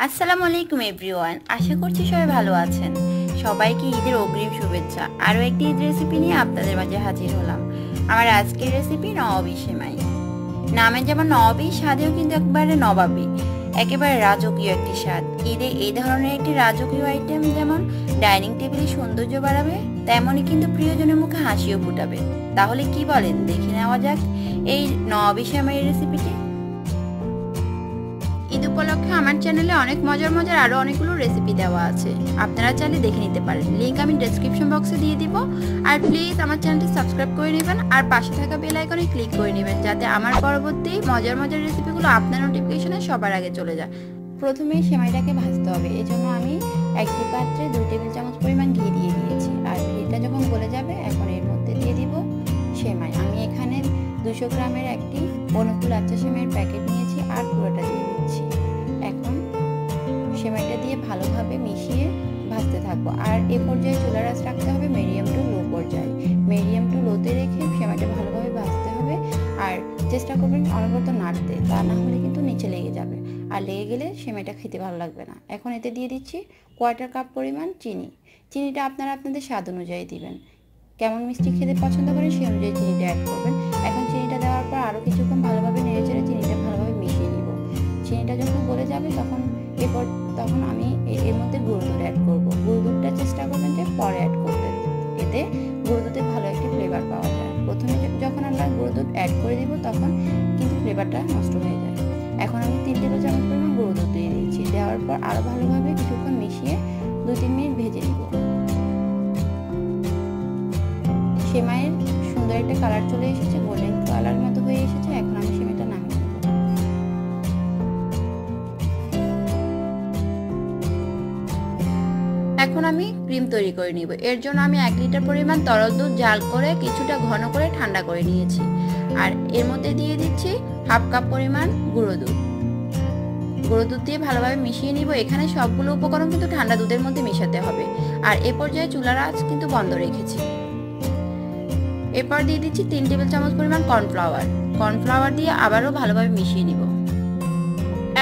আসসালামু আলাইকুম এভরিওয়ান, আশা করছি সবাই ভালো আছেন। সবাইকে ঈদের অগ্রিম শুভেচ্ছা। আরও একটি ঈদ রেসিপি নিয়ে আপনাদের মাঝে হাজির হলাম। আমার আজকের রেসিপি নবাবী সেমাই। নামে যেমন নবাবী, স্বাদেও কিন্তু একবারে নবাবী, একেবারে রাজকীয় একটি স্বাদ। ঈদে এই ধরনের একটি রাজকীয় আইটেম যেমন ডাইনিং টেবিলে সৌন্দর্য বাড়াবে, তেমনই কিন্তু প্রিয়জনের মুখে হাসিও ফুটাবে। তাহলে কি বলেন, দেখে নেওয়া যাক এই নবাবী সেমাইয়ের রেসিপিটি। ঈদ উপলক্ষে আমার চ্যানেলে অনেক মজার মজার আরও অনেকগুলো রেসিপি দেওয়া আছে, আপনারা চাইলে দেখে নিতে পারেন। লিঙ্ক আমি ডেসক্রিপশন বক্সে দিয়ে দিব। আর প্লিজ আমার চ্যানেলটি সাবস্ক্রাইব করে নেবেন আর পাশে থাকা বেল আইকনে ক্লিক করে নেবেন, যাতে আমার পরবর্তী মজার মজার রেসিপিগুলো আপনার নোটিফিকেশনে সবার আগে চলে যায়। প্রথমেই সেমাইটাকে ভাজতে হবে, এজন্য আমি একটি পাত্রে 2 টেবিল চামচ পরিমাণ ঘি দিয়ে দিয়েছি। আর ঘিটা যখন গলে যাবে, এখন এর মধ্যে দিয়ে দিব সেমাই। আমি এখানে 200 গ্রামের একটি অনুকূল আচ্ছা সেমাইয়ের প্যাকেট নিয়েছি আর পুরোটা দিয়ে দিচ্ছি। এখন সেমাইটা দিয়ে ভালোভাবে মিশিয়ে ভাজতে থাকবো। আর এ পর্যায়ে চুলার আঁচ রাখতে হবে মিডিয়াম টু লো পর্যায়ে। মিডিয়াম টু লোতে রেখে সেমাইটা ভালোভাবে ভাজতে হবে। আর চেষ্টা করবেন অনবরত নাড়তে, তা না হলে কিন্তু নিচে লেগে যাবে, আর লেগে গেলে সেমাইটা খেতে ভালো লাগবে না। এখন এতে দিয়ে দিচ্ছি 1/4 কাপ পরিমাণ চিনি। চিনিটা আপনারা আপনাদের স্বাদ অনুযায়ী দিবেন, কেমন মিষ্টি খেতে পছন্দ করেন সেই অনুযায়ী চিনিটা অ্যাড করবেন। এখন চিনিটা দেওয়ার পর আরও কিছুক্ষণ ভালোভাবে নেড়েচেড়ে চিনিটা ভালোভাবে মিশিয়ে নিব। চিনিটা যখন গলে যাবে তখন আমি এর মধ্যে গুঁড়ো দুধ অ্যাড করবো। গুঁড়ো দুধটা চেষ্টা করবেন যে পরে অ্যাড করতে, এতে গুঁড়ো দুধে ভালো একটি ফ্লেভার পাওয়া যায়। প্রথমে যখন আমরা গুঁড়ো দুধ অ্যাড করে দিব তখন কিন্তু ফ্লেভারটা নষ্ট হয়ে যায়। এখন আমি 3 টেবিল চামচ পরিমাণ গুঁড়ো দুধ দিয়ে দিয়েছি। দেওয়ার পর আরও ভালোভাবে কিছুক্ষণ মিশিয়ে 2-3 মিনিট ভেজে নিব। সেমাইয়ের সুন্দর একটা কালার চলে এসেছে, গোল্ডেন কালার মতো হয়ে এসেছে। এখন আমি সেমাইটা নামিয়ে নেব। এখন আমি ক্রিম তৈরি করে নিব। এর জন্য আমি 1 লিটার পরিমাণ তরল দুধ জাল করে কিছুটা ঘন করে ঠান্ডা করে নিয়েছি। আর এর মধ্যে দিয়ে দিচ্ছি 1/2 কাপ পরিমাণ গুঁড়ো দুধ। গুঁড়ো দুধ দিয়ে ভালোভাবে মিশিয়ে নিব। এখানে সবগুলো উপকরণ কিন্তু ঠান্ডা দুধের মধ্যে মিশাতে হবে। আর এ পর্যায়ে চুলার আঁচ কিন্তু বন্ধ রেখেছি। এরপর দিয়ে দিচ্ছি 3 টেবিল চামচ পরিমাণ কর্নফ্লাওয়ার দিয়ে আবারও ভালোভাবে মিশিয়ে নিব।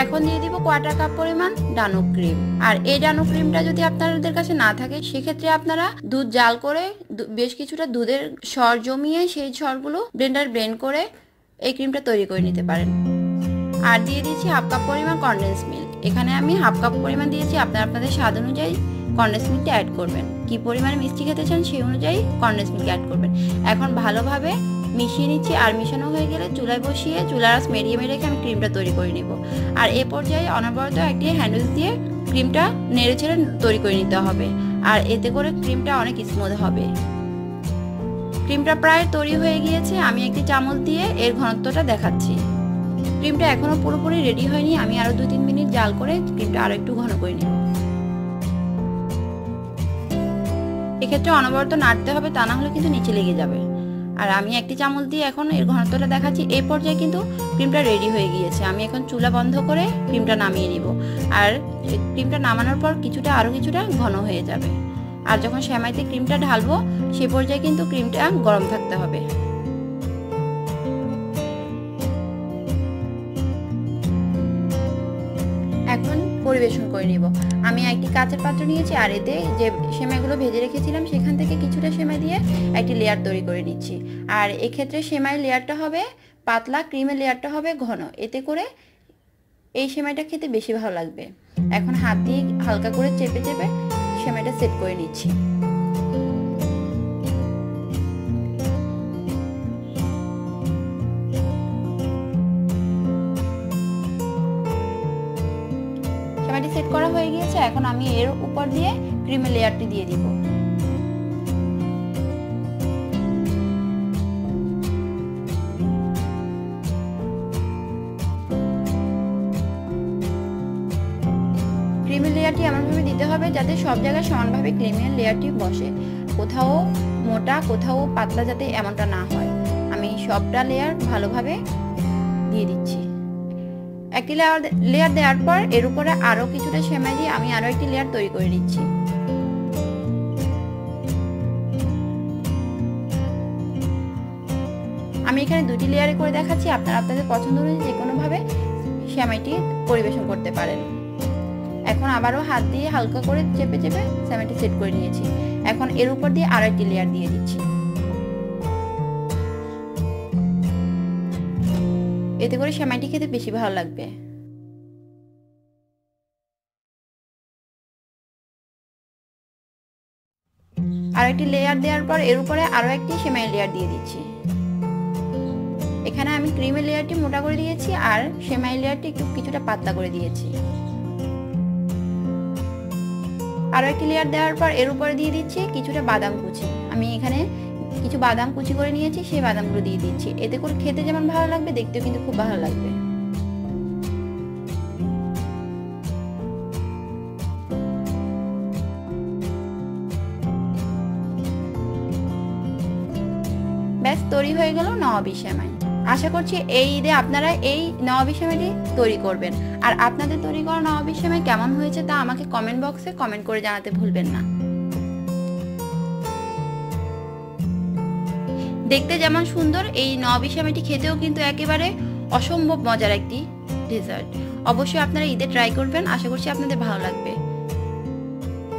এখন দিয়ে দিব 1/4 কাপ পরিমাণ ডানুক ক্রিম। আর এই ডানুক ক্রিমটা যদি আপনাদের কাছে না থাকে, সেক্ষেত্রে আপনারা দুধ জাল করে বেশ কিছুটা দুধের সর জমিয়ে সেই সরগুলো ব্লেন্ড করে এই ক্রিমটা তৈরি করে নিতে পারেন। আর দিয়ে দিচ্ছি 1/2 কাপ পরিমাণ কনডেন্স মিল্ক। এখানে আমি 1/2 কাপ পরিমাণ দিয়েছি, আপনাদের স্বাদ অনুযায়ী কনডেন্স মিল্কটা অ্যাড করবেন। কি পরিমাণে মিষ্টি খেতে চান সেই অনুযায়ী কনডেন্স মিল্ক অ্যাড করবেন। এখন ভালোভাবে মিশিয়ে নিচ্ছি। আর মিশানো হয়ে গেলে চুলায় বসিয়ে চুলার আঁচ মিডিয়ামে রেখে আমি ক্রিমটা তৈরি করে নিব। আর এ পর্যায়ে অনবরত একটি হ্যান্ডউইচ দিয়ে ক্রিমটা নেড়ে ছেড়ে তৈরি করে নিতে হবে। আর এতে করে ক্রিমটা অনেক স্মুথ হবে। ক্রিমটা প্রায় তৈরি হয়ে গিয়েছে। আমি একটি চামচ দিয়ে এর ঘনত্বটা দেখাচ্ছি। ক্রিমটা এখনো পুরোপুরি রেডি হয়নি, আমি আরো 2-3 মিনিট জাল করে ক্রিমটা আরো একটু ঘন করে নিব। এক্ষেত্রে অনবরত নাড়তে হবে, তা না হলে কিন্তু নিচে লেগে যাবে। আর আমি একটি চামচ দিয়ে এখন এর ঘনত্বটা দেখাচ্ছি। এই পর্যায়ে কিন্তু ক্রিমটা রেডি হয়ে গিয়েছে। আমি এখন চুলা বন্ধ করে ক্রিমটা নামিয়ে নিব। আর ক্রিমটা নামানোর পর আরো কিছুটা ঘন হয়ে যাবে। আর যখন সেমাইতে ক্রিমটা ঢালবো, সে পর্যায়ে কিন্তু ক্রিমটা গরম থাকতে হবে। এখন পরিবেশন করে নিব। আমি একটি কাঁচের পাত্র নিয়েছি, আর এতে যে সেমাইগুলো ভেজে রেখেছিলাম সেখান থেকে কিছুটা সেমাই দিয়ে একটি লেয়ার তৈরি করে নিচ্ছি। আর এক্ষেত্রে সেমাই লেয়ারটা হবে পাতলা, ক্রিমের লেয়ারটা হবে ঘন, এতে করে এই সেমাইটা খেতে বেশি ভালো লাগবে। এখন হাত দিয়ে হালকা করে চেপে চেপে সেমাইটা সেট করে নিচ্ছি। সেমাইটি সেট করা হয়ে গিয়েছে। এখন আমি এর উপর দিয়ে ক্রিমের লেয়ারটি দিয়ে দিব। ক্রিমের লেয়ারটি এমনভাবে দিতে হবে যাতে সব জায়গায় সমানভাবে ক্রিমের লেয়ারটি বসে, কোথাও মোটা কোথাও পাতলা যাতে এমনটা না হয়। আমি সবটা লেয়ার ভালোভাবে দিয়ে দিচ্ছি। একটি লেয়ার দেওয়ার পর এর উপরে আরো কিছুটা সেমাই দিয়ে আমি আরো একটি লেয়ার তৈরি করে নিচ্ছি। আমি এখানে 2টি লেয়ারে করে দেখাচ্ছি, আপনারা আপনাদের পছন্দ অনুযায়ী যে কোনোভাবে সেমাইটি পরিবেশন করতে পারেন। এখন আবারও হাত দিয়ে হালকা করে চেপে চেপে সেমাইটি সেট করে নিয়েছি। এখন এর উপর দিয়ে আরো একটি লেয়ার দিয়ে দিচ্ছি। এতে করে সেমাইটি খেতে বেশি ভালো লাগবে। আর একটি লেয়ার দেওয়ার পর এর উপরে আরো একটি সেমাই লেয়ার দিয়ে দিচ্ছি। এখানে আমি ক্রিমের লেয়ারটি মোটা করে দিয়েছি আর সেমাই লেয়ারটি একটু কিছুটা পাতলা করে দিয়েছি। আরো একটি লেয়ার দেওয়ার পর এর উপরে দিয়ে দিচ্ছি কিছুটা বাদাম কুচি। আমি এখানে কিছু বাদাম কুচি করে নিয়েছি, সেই বাদামগুলো দিয়ে দিচ্ছি। এতে করে খেতে যেমন ভালো লাগবে, দেখতেও কিন্তু খুব ভালো লাগবে। ব্যাস তৈরি হয়ে গেল নওয়াবী সেমাই। আশা করছি এই ঈদে আপনারা এই নওয়াবী সেমাইটি তৈরি করবেন। আর আপনাদের তৈরি করা নওয়াবী সেমাই কেমন হয়েছে তা আমাকে কমেন্ট বক্সে কমেন্ট করে জানাতে ভুলবেন না। দেখতে যেমন সুন্দর, এই নওয়াবী সেমাইটি খেতেও কিন্তু একেবারে অসম্ভব মজার একটি ডেজার্ট। অবশ্যই আপনারা ঈদে ট্রাই করবেন, আশা করছি আপনাদের ভালো লাগবে।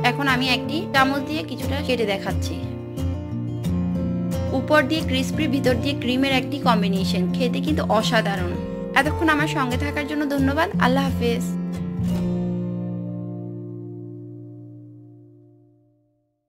এখন আমি একটি চামচ দিয়ে কিছুটা কেটে দেখাচ্ছি। উপর দিয়ে ক্রিসপি, ভিতর দিয়ে ক্রিমের একটি কম্বিনেশন, খেতে কিন্তু অসাধারণ। এতক্ষণ আমার সঙ্গে থাকার জন্য ধন্যবাদ। আল্লাহ হাফেজ।